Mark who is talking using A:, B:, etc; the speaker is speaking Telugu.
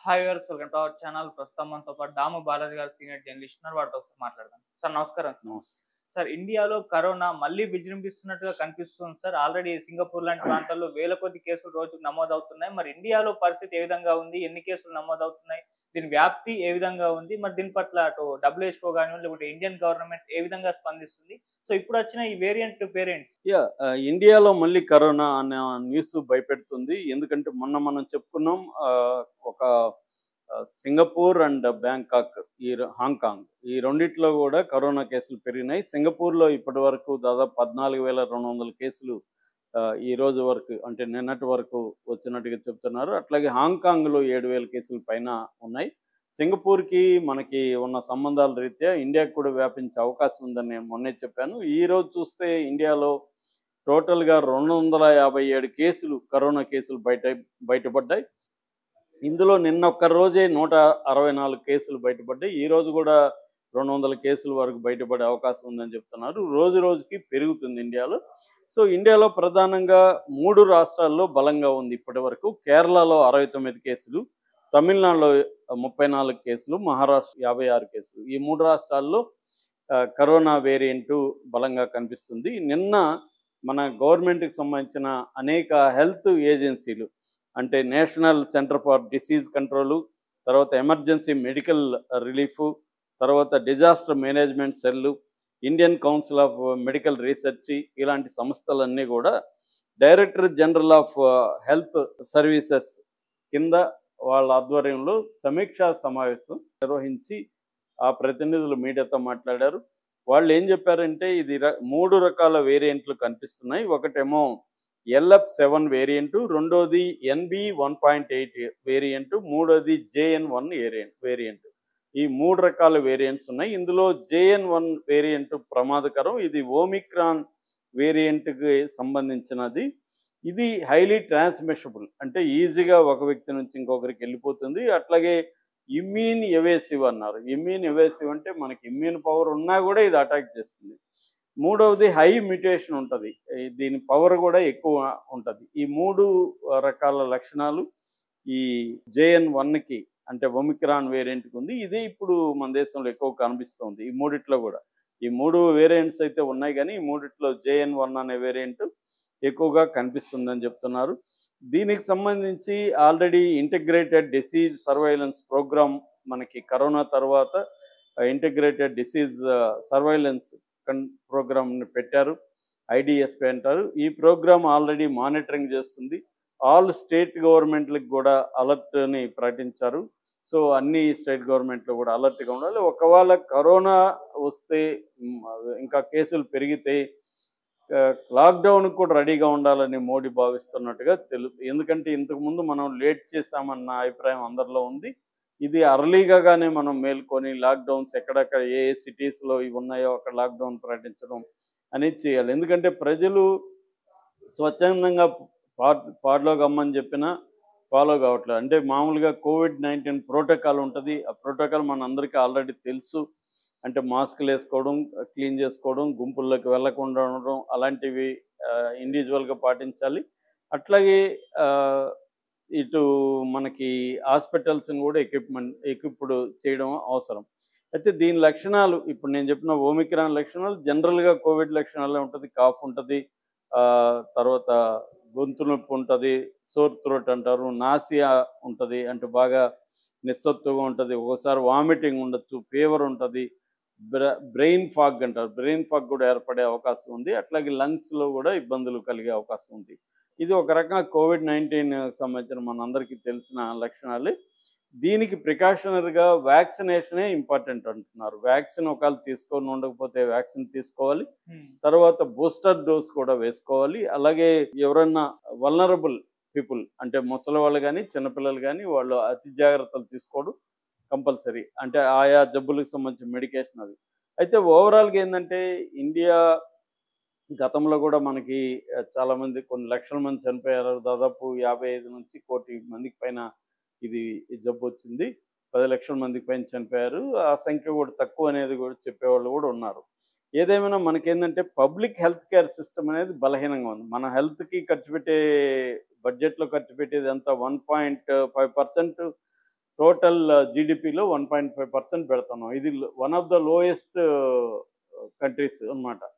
A: Hi viewers, welcome to our channel. ప్రస్తుతం మనతో పాటు దాము బాలాజీ గారు సీనియర్ జర్నలిస్ట్ ఉన్నారు. వారితో ఒకసారి మాట్లాడదాం. సార్ నమస్కారం సార్.
B: నమస్తే.
A: సార్, ఇండియాలో కరోనా మళ్ళీ విజృంభిస్తున్నట్టుగా కనిపిస్తుంది సార్. ఆల్రెడీ సింగపూర్ లాంటి ప్రాంతాల్లో వేల కొద్ది కేసులు రోజుకు నమోదవుతున్నాయి. మరి ఇండియాలో పరిస్థితి ఏ విధంగా ఉంది? ఎన్ని కేసులు నమోదవుతున్నాయి? దీని వ్యాప్తి ఏ విధంగా ఉంది? మరి దీని పట్ల అటు డబ్ల్యూహెచ్ఓ గానివ్వండి, లేకపోతే ఇండియన్ గవర్నమెంట్ ఏ విధంగా స్పందిస్తుంది? సో ఇప్పుడొచ్చిన ఈ వేరియంట్స్.
B: ఇండియాలో మళ్ళీ కరోనా అనే న్యూస్ భయపెడుతుంది. ఎందుకంటే మొన్న మనం చెప్పుకున్నాం. ఒక సింగపూర్ అండ్ బ్యాంకాక్, హాంకాంగ్ ఈ రెండిట్లో కూడా కరోనా కేసులు పెరిగినాయి. సింగపూర్‌లో ఇప్పటివరకు దాదాపు 14,200 కేసులు ఈ రోజు వరకు అంటే నిన్నటి వరకు వచ్చినట్టుగా చెప్తున్నారు. అట్లాగే హాంకాంగ్‌లో 7,000 కేసుల పైన ఉన్నాయి. సింగపూర్‌కి మనకి ఉన్న సంబంధాల రీత్యా ఇండియాకి కూడా వ్యాపించే అవకాశం ఉందని నేను మొన్నే చెప్పాను. ఈరోజు చూస్తే ఇండియాలో టోటల్‌గా 257 కేసులు, కరోనా కేసులు బయటపడ్డాయి. ఇందులో నిన్న ఒక్క రోజే 164 కేసులు బయటపడ్డాయి. ఈరోజు కూడా 200 కేసుల వరకు బయటపడే అవకాశం ఉందని చెప్తున్నారు. రోజు రోజుకి పెరుగుతుంది ఇండియాలో. సో ఇండియాలో ప్రధానంగా 3 రాష్ట్రాల్లో బలంగా ఉంది ఇప్పటివరకు. కేరళలో 69 కేసులు, తమిళనాడులో 34 కేసులు, మహారాష్ట్ర 56 కేసులు. ఈ 3 రాష్ట్రాల్లో కరోనా వేరియంటు బలంగా కనిపిస్తుంది. నిన్న మన గవర్నమెంట్‌కి సంబంధించిన అనేక హెల్త్ ఏజెన్సీలు అంటే national centre for disease control, తర్వాత ఎమర్జెన్సీ మెడికల్ రిలీఫు, తర్వాత disaster management cell, Indian council of medical research ఇలాంటి సంస్థలన్నీ కూడా director general of health services కింద వాళ్ళ ఆధ్వర్యంలో సమీక్షా సమావేశం నిర్వహించి ఆ ప్రతినిధులు మీడియాతో మాట్లాడారు. వాళ్ళు ఏం చెప్పారంటే ఇది 3 రకాల వేరియంట్లు కనిపిస్తున్నాయి. ఒకటేమో LF7 వేరియంటు, రెండోది NB1.8 వేరియంటు, మూడోది JN1 వేరియంటు. ఈ 3 రకాల వేరియంట్స్ ఉన్నాయి. ఇందులో JN1 వేరియంటు ప్రమాదకరం. ఇది ఓమిక్రాన్ వేరియంట్‌కి సంబంధించినది. ఇది హైలీ ట్రాన్స్మిషబుల్ అంటే ఈజీగా ఒక వ్యక్తి నుంచి ఇంకొకరికి వెళ్ళిపోతుంది. అట్లాగే ఇమ్యూన్ ఎవేసివ్ అన్నారు. ఇమ్యూన్ ఎవేసివ్ అంటే మనకి ఇమ్యూన్ పవర్ ఉన్నా కూడా ఇది అటాక్ చేస్తుంది. మూడవది హై మ్యుటేషన్ ఉంటుంది. దీని పవర్ కూడా ఎక్కువ ఉంటుంది. ఈ 3 రకాల లక్షణాలు ఈ JN1కి అంటే ఒమిక్రాన్ వేరియంట్‌కి ఉంది. ఇదే ఇప్పుడు మన దేశంలో ఎక్కువ కనిపిస్తుంది. ఈ మూడిట్లో కూడా. ఈ 3 వేరియంట్స్ అయితే ఉన్నాయి కానీ ఈ మూడిట్లో JN1 అనే వేరియంట్ ఎక్కువగా కనిపిస్తుందని చెప్తున్నారు. దీనికి సంబంధించి already integrated disease surveillance program మనకి కరోనా తర్వాత ఇంటిగ్రేటెడ్ డిసీజ్ సర్వైలెన్స్ ప్రోగ్రామ్ని పెట్టారు. IDSP అంటారు. ఈ ప్రోగ్రామ్ ఆల్రెడీ మానిటరింగ్ చేస్తుంది. ఆల్ స్టేట్ గవర్నమెంట్లకు కూడా అలర్ట్ని ప్రకటించారు. సో అన్ని స్టేట్ గవర్నమెంట్లు కూడా అలర్ట్గా ఉండాలి. ఒకవేళ కరోనా వస్తే ఇంకా కేసులు పెరిగితే లాక్డౌన్కి కూడా రెడీగా ఉండాలని మోడీ భావిస్తున్నట్టుగా ఎందుకంటే ఇంతకుముందు మనం లేట్ చేశామన్న అభిప్రాయం అందరిలో ఉంది. ఇది అర్లీగానే మనం మేల్కొని లాక్డౌన్స్ ఎక్కడెక్కడ ఏ సిటీస్లో ఇవి ఉన్నాయో అక్కడ లాక్డౌన్ ప్రకటించడం అనేది చేయాలి. ఎందుకంటే ప్రజలు స్వచ్ఛందంగా పాటలో గమ్మని చెప్పినా ఫాలో కావట్లేదు. అంటే మామూలుగా COVID-19 ప్రోటోకాల్ ఉంటుంది. ఆ ప్రోటోకాల్ మన అందరికీ ఆల్రెడీ తెలుసు. అంటే మాస్కులు వేసుకోవడం, క్లీన్ చేసుకోవడం, గుంపుల్లోకి వెళ్లకుండా ఉండడం అలాంటివి ఇండివిజువల్గా పాటించాలి. అట్లాగే ఇటు మనకి హాస్పిటల్స్ని కూడా ఎక్విప్డ్ చేయడం అవసరం. అయితే దీని లక్షణాలు ఇప్పుడు నేను చెప్పిన ఓమిక్రాన్ లక్షణాలు జనరల్గా కోవిడ్ లక్షణాలే ఉంటుంది. కాఫ్ ఉంటుంది, తర్వాత గొంతు నొప్పి ఉంటుంది, సోర్ థ్రోట్ అంటారు, నాసియా ఉంటుంది అంటే బాగా నిస్సత్తుగా ఉంటుంది, ఒక్కోసారి వామిటింగ్ ఉండొచ్చు, ఫీవర్ ఉంటుంది, బ్రెయిన్ ఫాగ్ అంటారు, బ్రెయిన్ ఫాగ్ కూడా ఏర్పడే అవకాశం ఉంది. అట్లాగే లంగ్స్లో కూడా ఇబ్బందులు కలిగే అవకాశం ఉంది. ఇది ఒక రకంగా COVID-19 సంబంధించిన మనందరికీ తెలిసిన లక్షణాలే. దీనికి ప్రికాషనరీగా వ్యాక్సినేషనే ఇంపార్టెంట్ అంటున్నారు. వ్యాక్సిన్ ఒకవేళ తీసుకొని ఉండకపోతే వ్యాక్సిన్ తీసుకోవాలి. తర్వాత బూస్టర్ డోస్ కూడా వేసుకోవాలి. అలాగే ఎవరన్నా వల్నరబుల్ పీపుల్ అంటే ముసలి వాళ్ళు కానీ చిన్నపిల్లలు కానీ వాళ్ళు అతి జాగ్రత్తలు తీసుకోవడం కంపల్సరీ. అంటే ఆయా జబ్బులకు సంబంధించిన మెడికేషన్ అది. అయితే ఓవరాల్గా ఏంటంటే ఇండియా గతంలో కూడా మనకి చాలామంది కొన్ని లక్షల మంది చనిపోయారు. దాదాపు 55 నుంచి 1,00,00,000 మందికి పైన ఈ జబ్బు వచ్చింది. 10 లక్షల మందికి పైన చనిపోయారు. ఆ సంఖ్య కూడా తక్కువ అనేది కూడా చెప్పేవాళ్ళు కూడా ఉన్నారు. ఏదేమైనా మనకేంటంటే పబ్లిక్ హెల్త్ కేర్ సిస్టమ్ అనేది బలహీనంగా ఉంది. మన హెల్త్‌కి ఖర్చు పెట్టే బడ్జెట్‌లో ఖర్చు పెట్టేది ఎంత 1.5% టోటల్ జీడిపిలో 1.5% పెడుతున్నాం. ఇది one of the lowest countries అన్నమాట.